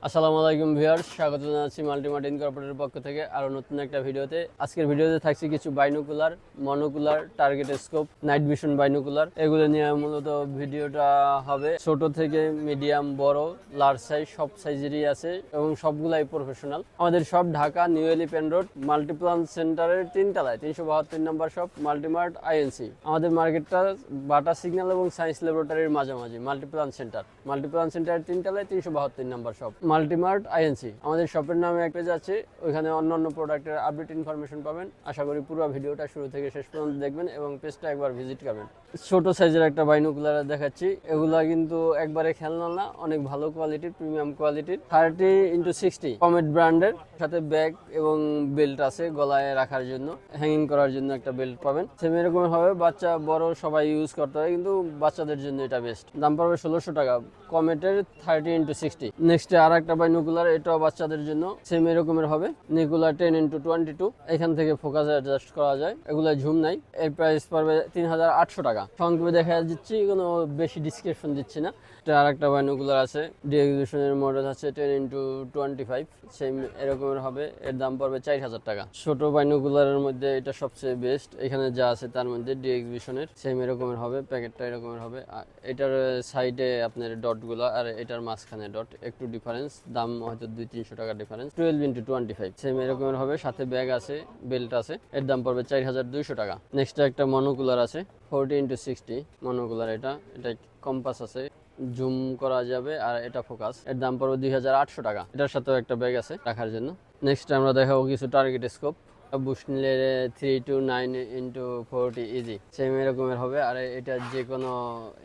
আসসালামু আলাইকুম ভিউয়ার্স, স্বাগত জানাচ্ছি মাল্টিমার্ট ইনকর্পোরেটের পক্ষ থেকে আরও নতুন একটা ভিডিওতে। আজকের ভিডিওতে থাকছে কিছু binocular, monocular, target scope, night vision binocular. এগুলো নিয়ে মূলত ভিডিওটা হবে। ছোট থেকে মিডিয়াম, বড়, লার্জ সাইজ সব সাইজেরই আছে এবং সবগুলাই প্রফেশনাল। আমাদের সব Dhaka new elephant road Multiplan সেন্টারের ৩ তলায় ৩৭২ নম্বর শপ মাল্টিমার্ট আইএনসি। আমাদের মার্কেটটা বাটা সিগন্যাল এবং সায়েন্স ল্যাবরেটরির মাঝামাঝি মাল্টিপ্লান সেন্টারের ৩ তলায় ৩৭২ নম্বর শপ মাল্টিমার্ট আইএনসি। আমাদের শপের নামে এক পেজ আছে, ওইখানে অন্যান্য প্রোডাক্টের আপডেট ইনফরমেশন পাবেন। আশা করি পুরো ভিডিওটা শুরু থেকে শেষ পর্যন্ত দেখবেন এবং পেজটা একবার ভিজিট করবেন। ছোট সাইজের একটা বাইনোকুলার দেখাচ্ছি। এগুলা কিন্তু একবারে খেলনা না, অনেক ভালো কোয়ালিটির, প্রিমিয়াম কোয়ালিটির। 30x60 কমেট ব্র্যান্ডের, সাথে ব্যাগ এবং বেল্ট আছে গলায় রাখার জন্য, হ্যাঙ্গিং করার জন্য একটা বেল্ট পাবেন। সেম এরকম হবে, বাচ্চা বড় সবাই ইউজ করতে হয়, কিন্তু বাচ্চাদের জন্য এটা বেস্ট। দাম পড়বে 1600 টাকা কমেটের 30x60। নেক্সট আর একটা বাইনোকুলার, এটাও বাচ্চাদের জন্য, সেম এরকমের হবে। নিকুলার 10x22। এখান থেকে ফোকাস অ্যাডজাস্ট করা যায়, এগুলো ঝুম নাই। এর প্রাইস পড়বে 3800 টাকা। সংক্ষেপে দেখা দিচ্ছি, কোনো বেশি ডিসক্রিপশন দিচ্ছি না। এটা আর একটা বাইনোকুলার আছে, ডিএক্সিবিশনের মডেল আছে 10x25, সেম এরকমের হবে। এর দাম পড়বে 4000 টাকা। ছোট বাইনোকুলারের মধ্যে এটা সবচেয়ে বেস্ট। এখানে যা আছে তার মধ্যে ডিএক্সিবিশনের সেম এরকমের হবে, প্যাকেটটা এরকমের হবে। এটার সাইডে আপনার ডটগুলো আর এটার মাঝখানে ডট, একটু ডিফারেন্স, দাম হয়তো 200-300 টাকা ডিফারেন্স। 12x25 সেম এরকমের হবে, সাথে ব্যাগ আছে, বেল্ট আছে। এর দাম পড়বে 4200 টাকা। নেক্সট একটা মনোকুলার আছে 40x60 মনোকুলার। এটা কম্পাস আছে, জুম করা যাবে, আর এটা ফোকাস। এর দাম পড়বে 2800 টাকা। এটার সাথেও একটা ব্যাগ আছে রাখার জন্য। নেক্সট আমরা দেখাবো কিছু টার্গেট স্কোপ। বুশনিলের 3-9x40 ইজি, সেম এরকমের হবে। আর এটা যে কোনো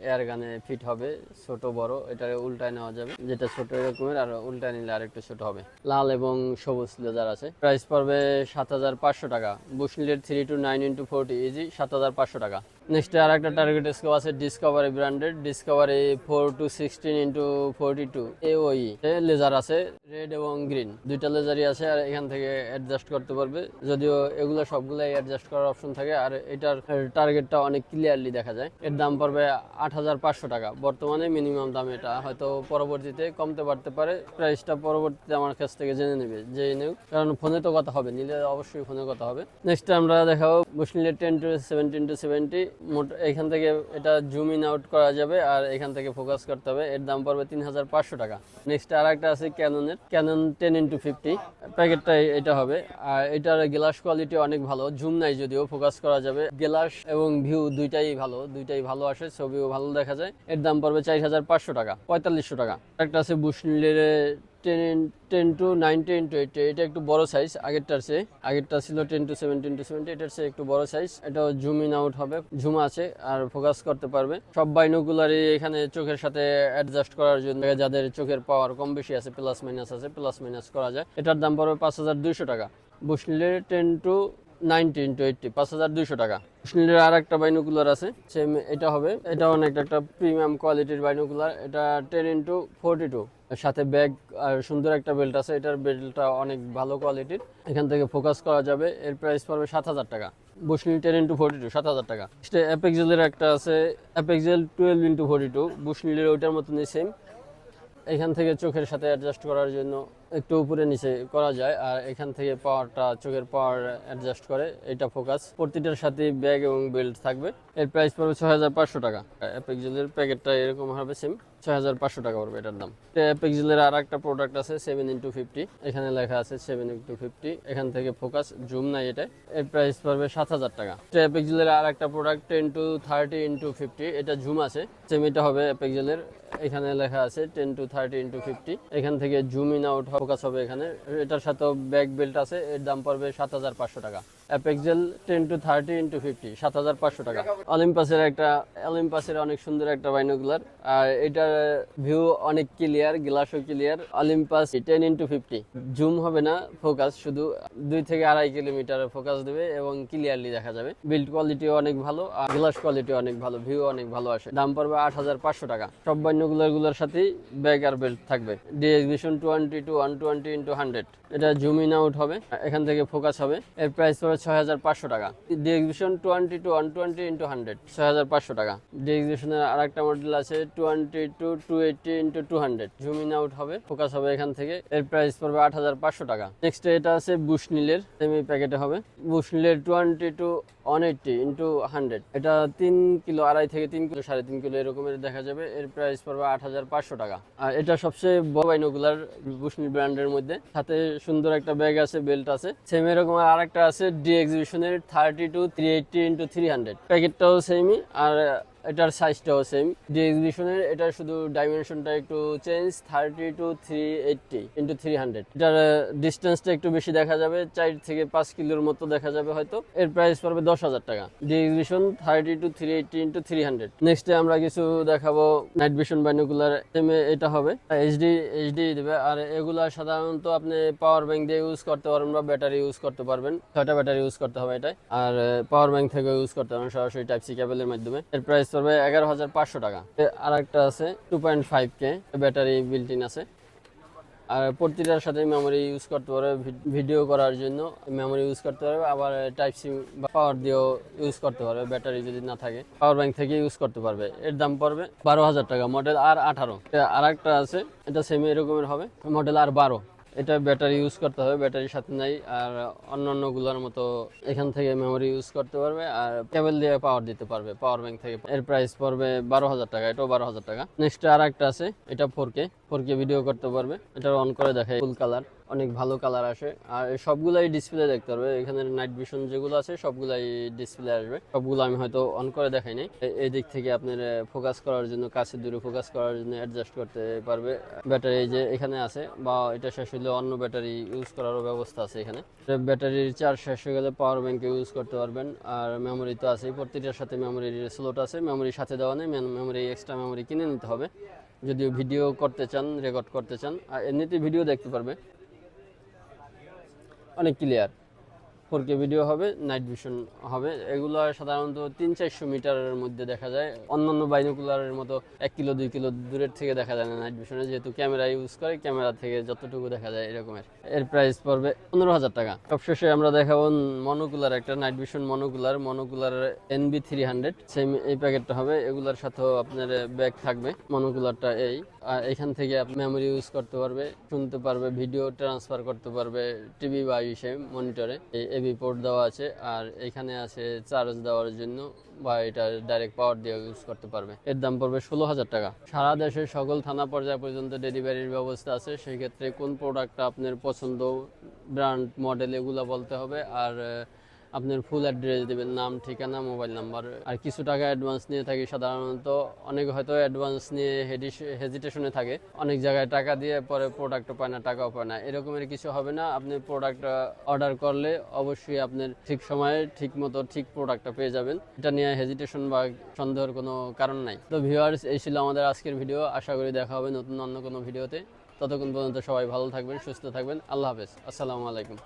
এয়ার গানে ফিট হবে, ছোট বড়। এটা উল্টায় নেওয়া যাবে, যেটা ছোট এরকমের, আর উল্টায় নিলে আর একটু ছোট হবে। লাল এবং সবুজ লেজার আছে। প্রাইস পড়বে 7500 টাকা। বুশনিলের 3-9x40 ইজি 7500 টাকা। নেক্সট আর একটা টার্গেট স্কোপ আছে ডিসকভারি ব্র্যান্ডের, ডিসকভারি 4-16x42 AOE। লেজার আছে রেড এবং গ্রিন, দুইটা লেজারই আছে। আর এখান থেকে অ্যাডজাস্ট করতে পারবে, যদিও এগুলো সবগুলাই অ্যাডজাস্ট করার অপশন থাকে। আর এটার টার্গেটটা অনেক ক্লিয়ারলি দেখা যায়। এর দাম পড়বে 8500 টাকা বর্তমানে মিনিমাম দাম। এটা হয়তো পরবর্তীতে কমতে পারতে পারে, প্রাইসটা পরবর্তীতে আমার কাছ থেকে জেনে নেবে, যেই নেও, কারণ ফোনে তো কথা হবে, নিলে অবশ্যই ফোনে কথা হবে। নেক্সট আমরা দেখাবো বুশনিলের 10-17x70। এখান থেকে এটা জুম ইন আউট করা যাবে, আর এখান থেকে ফোকাস করতে হবে। এর দাম পড়বে 3500 টাকা। নেক্সট আর একটা আছে ক্যাননের, ক্যানন 10x50 প্যাকেটটা এটা হবে। আর এটার গ্লাস কোয়ালিটি অনেক ভালো, জুম নাই যদিও, ফোকাস করা যাবে। গ্লাস এবং ভিউ দুইটাই ভালো আসে, ছবিও ভালো দেখা যায়। এর দাম পড়বে 4500 টাকা, 4500 টাকা। একটা আছে বুশনিলের 10-9x80, এটা একটু বড় সাইজ আগেরটা ছিল 10-17x70, এটার চেয়ে একটু বড় সাইজ। এটাও জুম ইন আউট হবে, জুম আছে আর ফোকাস করতে পারবে। সব বাইনোকুলারই এখানে চোখের সাথে অ্যাডজাস্ট করার জন্য, যাদের চোখের পাওয়ার কম বেশি আছে, প্লাস মাইনাস আছে, প্লাস মাইনাস করা যায়। এটার দাম পড়বে 5200 টাকা। বুশনিলের 10-9x80 5200 টাকা। বুশনিলের আর একটা বাইনোকুলার আছে, সেম এটা হবে। এটা অনেক একটা প্রিমিয়াম কোয়ালিটির বাইনোকুলার। এটা 10x42, সাথে ব্যাগ আর সুন্দর একটা বেল্ট আছে। এটার বেল্টটা অনেক ভালো কোয়ালিটির, এখান থেকে ফোকাস করা যাবে। এর প্রাইস পড়বে 7000 টাকা। বুশনিল 10x42 7000 টাকা। অ্যাপেক্সেলের একটা আছে, অ্যাপেক্সেল 12x42, বুশনিলের ওইটার মতনই সেম। এখান থেকে চোখের সাথে অ্যাডজাস্ট করার জন্য একটু উপরে নিচে করা যায়, আর এখান থেকে পাওয়ারটা, চোখের পাওয়ার অ্যাডজাস্ট করে। এটা ফোকাস, প্রতিটার সাথে ব্যাগ এবং বেল্ট থাকবে। এর প্রাইস পড়বে 6500 টাকা। অ্যাপেক্সেলের প্যাকেটটা এরকম হবে, সেম 6500 টাকা পড়বে এটার দাম। অ্যাপেক্সেলের আর একটা প্রোডাক্ট আছে 7x50, এখানে লেখা আছে 7x50, এখান থেকে ফোকাস, জুম নাই এটা। এর প্রাইস পড়বে 7000 টাকা। অ্যাপেক্সেলের আর একটা প্রোডাক্ট 10-30x50, এটা জুম আছে, সেম এটা হবে অ্যাপেক্সেলের। এখানে লেখা আছে 10-30x50, এখান থেকে জুম ইন আউট ফোকাস হবে এখানে। এটার সাথেও ব্যাক বেল্ট আছে। এর দাম পড়বে 7500 টাকা। অ্যাপেক্সেল 10-30x50 7500 টাকা। অলিম্পাসের অনেক সুন্দর একটা বাইনোকুলার, আর এটার ভিউ অনেক ক্লিয়ার, গ্লাসও ক্লিয়ার। অলিম্পাস 10x50, জুম হবে না, ফোকাস শুধু 2 থেকে 2.5 কিলোমিটার ফোকাস দেবে এবং ক্লিয়ারলি দেখা যাবে। বিল্ড কোয়ালিটি অনেক ভালো, আর গ্লাস কোয়ালিটি অনেক ভালো, ভিউ অনেক ভালো আসে। দাম পড়বে 8500 টাকা। সব বাইনোকুলারগুলোর সাথেই ব্যাগ আর বেল্ট থাকবে। ডিএক্সিবিশন 20-120x100, এটা জুম ইন আউট হবে, এখান থেকে ফোকাস হবে। এর প্রাইস পড়বে পড়বে 6500 টাকা। ডিএক্সভিশন 20-120x100 6500 টাকা। ডিএক্সভিশনের আরেকটা মডেল আছে 22-280x200 জুম ইন আউট হবে, ফোকাস হবে এখান থেকে। এর প্রাইস পড়বে 8500 টাকা। নেক্সট এটা আছে বুশনিলের, সেমি প্যাকেটে হবে। বুশনিলের 22-180x100 এটা 3 কিলো, 2.5 থেকে 3 কিলো, 3.5 কিলো এরকমের দেখা যাবে। এর প্রাইস পড়বে 8500 টাকা। আর এটা সবচেয়ে বড় বাইনোকুলার বুশনিল ব্র্যান্ডের মধ্যে, সাথে সুন্দর একটা ব্যাগ আছে, বেল্ট আছে। সেম এরকম আরেকটা আছে ডিএক্সভিশনের 32-380x300 প্যাকেটটাও সেমই, আর এটার সাইজটাও সেম। ডিএক্সভিশনের এটা শুধু ডাইমেনশনটা একটু চেঞ্জ, 32-380x300। এটার ডিস্টেন্সটা একটু বেশি দেখা যাবে, 4 থেকে 5 কিলোর মতো দেখা যাবে হয়তো। এর প্রাইস পড়বে 10,000 টাকা। ডিএক্সভিশন 32-380x300। নেক্সটে আমরা কিছু দেখাবো নাইট ভিশন বাইনোকুলার। এটা হবে এইচডি দেবে। আর এগুলা সাধারণত আপনি পাওয়ার ব্যাংক দিয়ে ইউজ করতে পারবেন বা ব্যাটারি ইউজ করতে পারবেন। 6টা ব্যাটারি ইউজ করতে হবে এটাই। আর পাওয়ার ব্যাংক থেকে ইউজ করতে পারবেন সরাসরি টাইপ সি কেবলের মাধ্যমে। এর প্রাইস পড়বে 11,500 টাকা। আর একটা আছে 2.5K ব্যাটারি বিল্ট ইন আছে। আর প্রতিটার সাথে মেমোরি ইউজ করতে পারবে, ভিডিও করার জন্য মেমোরি ইউজ করতে পারবে। আবার টাইপ সি বা পাওয়ার দিয়েও ইউজ করতে পারবে, ব্যাটারি যদি না থাকে পাওয়ার ব্যাংক থেকে ইউজ করতে পারবে। এর দাম পড়বে 12,000 টাকা। Model R18। আর একটা আছে, এটা সেমি এরকমের হবে, মডেল R12। এটা ব্যাটারি ইউজ করতে হবে, ব্যাটারির সাথে নাই। আর অন্যান্য গুলোর মতো এখান থেকে মেমোরি ইউজ করতে পারবে, আর কেবল দিয়ে পাওয়ার দিতে পারবে পাওয়ার ব্যাংক থেকে। এর প্রাইস পড়বে 12,000 টাকা। এটাও 12,000 টাকা। নেক্সট আর একটা আছে, এটা 4K ভিডিও করতে পারবে। এটা অন করে দেখায়, ফুল কালার, অনেক ভালো কালার আসে। আর সবগুলাই ডিসপ্লে দেখতে পারবে। এখানে নাইট ভিশন যেগুলো আছে সবগুলাই ডিসপ্লে আসবে। সবগুলো আমি হয়তো অন করে দেখাই নাই। এই দিক থেকে আপনার ফোকাস করার জন্য, কাছে দূরে ফোকাস করার জন্য অ্যাডজাস্ট করতে পারবে। ব্যাটারি যে এখানে আছে, বা এটা শেষ হলে অন্য ব্যাটারি ইউজ করারও ব্যবস্থা আছে এখানে। ব্যাটারির চার্জ শেষ হয়ে গেলে পাওয়ার ব্যাংকে ইউজ করতে পারবেন। আর মেমোরি তো আছে, প্রতিটার সাথে মেমোরির স্লট আছে। মেমোরি সাথে দেওয়া নেই, মেমোরি এক্সট্রা মেমোরি কিনে নিতে হবে যদি ভিডিও করতে চান, রেকর্ড করতে চান। আর এমনিতে ভিডিও দেখতে পারবে, অনেক ক্লিয়ার। 4K ভিডিও হবে, নাইট ভিশন হবে। এগুলো সাধারণত 300-400 মিটারের মধ্যে দেখা যায়। অন্যান্য বাইনোকুলারের মতো 1 কিলো 2 কিলো দূরের থেকে দেখা যায় না নাইট ভিশনে, যেহেতু ক্যামেরা ইউজ করে, ক্যামেরা থেকে যতটুকু দেখা যায় এরকমের। এর প্রাইস পড়বে 15,000 টাকা। সবশেষে আমরা দেখাবো মনোকুলার, একটা night vision monocular NB300 same এই প্যাকেটটা হবে। এগুলোর সাথেও আপনার ব্যাগ থাকবে। মনোকুলারটা এই, আর এখান থেকে আপনি মেমোরি ইউজ করতে পারবে, শুনতে পারবে, ভিডিও ট্রান্সফার করতে পারবে টিভি বা মনিটরে। এবি পোর্ট দেওয়া আছে, আর এখানে আছে চার্জ দেওয়ার জন্য, বা এটা ডাইরেক্ট পাওয়ার দিয়ে ইউজ করতে পারবে। এর দাম পড়বে 16,000 টাকা। সারা দেশের সকল থানা পর্যায় পর্যন্ত ডেলিভারির ব্যবস্থা আছে। সেই ক্ষেত্রে কোন প্রোডাক্টটা আপনার পছন্দ, ব্র্যান্ড, মডেল এগুলো বলতে হবে। আর আপনার ফুল অ্যাড্রেস দেবেন, নাম, ঠিকানা, মোবাইল নাম্বার। আর কিছু টাকা অ্যাডভান্স নিয়ে থাকি সাধারণত। অনেক হয়তো অ্যাডভান্স নিয়ে হেজিটেশনে থাকে, অনেক জায়গায় টাকা দিয়ে পরে প্রোডাক্টও পায় না, টাকাও পায় না। এরকমের কিছু হবে না। আপনি প্রোডাক্ট অর্ডার করলে অবশ্যই আপনার ঠিক সময়ে ঠিক মতো ঠিক প্রোডাক্টটা পেয়ে যাবেন। এটা নিয়ে হেজিটেশন বা সন্দেহের কোনো কারণ নাই। তো ভিউয়ার্স, এই ছিল আমাদের আজকের ভিডিও। আশা করি দেখা হবে নতুন অন্য কোনো ভিডিওতে। ততক্ষণ পর্যন্ত সবাই ভালো থাকবেন, সুস্থ থাকবেন। আল্লাহ হাফেজ, আসসালামু আলাইকুম।